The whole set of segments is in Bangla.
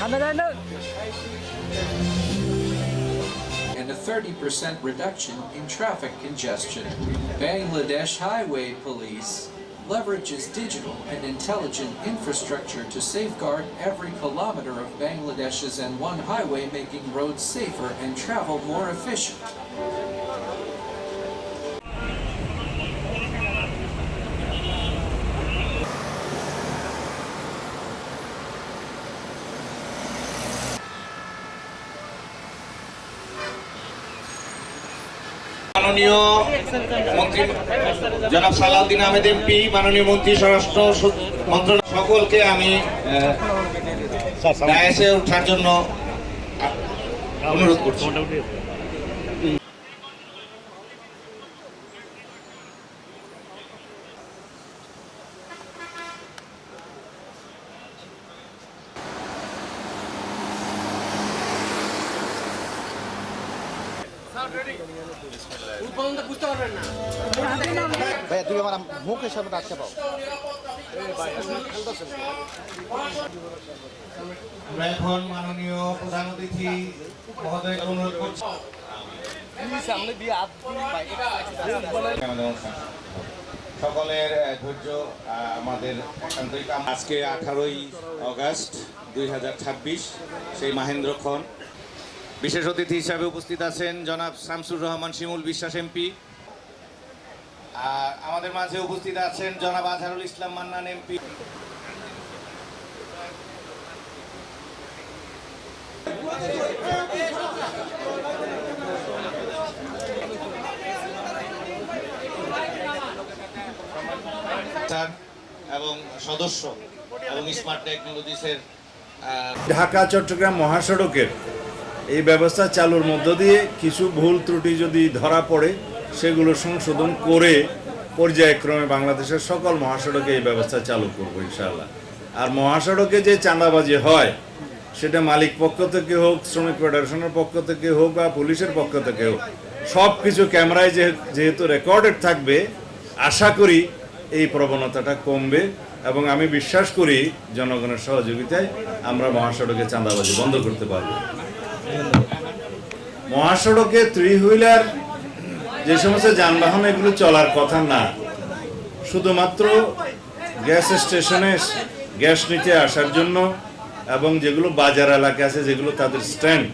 And a 30% reduction in traffic congestion. Bangladesh Highway Police leverages digital and intelligent infrastructure to safeguard every kilometer of Bangladesh's N1 highway, making roads safer and travel more efficient. মাননীয় মন্ত্রী জনাব সালাউদ্দিন আহমেদ এমপি, মাননীয় মন্ত্রী স্বরাষ্ট্র মন্ত্রণালয়, সকলকে আমি ডায়াসে ওঠার জন্য অনুরোধ করছি। ভাইয়া তুমি আমার মুখের সামনে আটকে পাও। এখন মাননীয় প্রধান অতিথি মহোদয়কে অনুরোধ করছি। সকলের ধৈর্য আমাদের একান্তই। আজকে 18ই অগাস্ট 2026, সেই মাহেন্দ্রক্ষণ। বিশেষ অতিথি হিসাবে উপস্থিত আছেন জনাব শামসুর রহমান শিমুল বিশ্বাস এমপি। আর আমাদের মাঝে উপস্থিত আছেন জনাব আজহারুল ইসলাম মান্নান এমপি। এবং সদস্য এবং স্মার্ট টেকনোলজিসের ঢাকা চট্টগ্রাম মহাসড়কের এই ব্যবস্থা চালুর মধ্য দিয়ে কিছু ভুল ত্রুটি যদি ধরা পড়ে সেগুলো সংশোধন করে পর্যায়ক্রমে বাংলাদেশের সকল মহাসড়কে এই ব্যবস্থা চালু করব ইনশাআল্লাহ। আর মহাসড়কে যে চাঁদাবাজি হয় সেটা মালিক পক্ষ থেকে হোক, শ্রমিক ফেডারেশনের পক্ষ থেকে হোক বা পুলিশের পক্ষ থেকে হোক, সব কিছু ক্যামেরায় যেহেতু রেকর্ডেড থাকবে, আশা করি এই প্রবণতাটা কমবে এবং আমি বিশ্বাস করি জনগণের সহযোগিতায় আমরা মহাসড়কে চাঁদাবাজি বন্ধ করতে পারব। মহাসড়কে 3 হুইলার যে সমস্ত যানবাহন এগুলো চলার কথা না, শুধুমাত্র গ্যাস স্টেশনে গ্যাস নিতে আসার জন্য এবং যেগুলো বাজার এলাকা আছে যেগুলো তাদের স্ট্যান্ড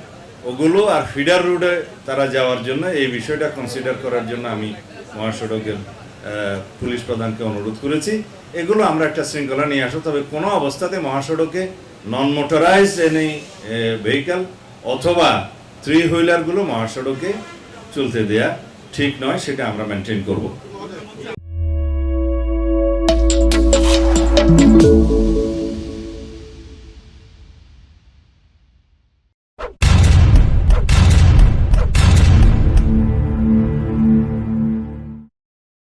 ওগুলো আর ফিডার রোডে তারা যাওয়ার জন্য এই বিষয়টা কনসিডার করার জন্য আমি মহাসড়কের পুলিশ প্রধানকে অনুরোধ করেছি। এগুলো আমরা একটা শৃঙ্খলা নিয়ে আসো, তবে কোনো অবস্থাতে মহাসড়কে নন মোটরাইজ এনি ভেহিক্যাল অথবা 3 হুইলারগুলো মহাসড়কে চলতে দেয়া ঠিক নয়, সেটা আমরা মেনটেন করব।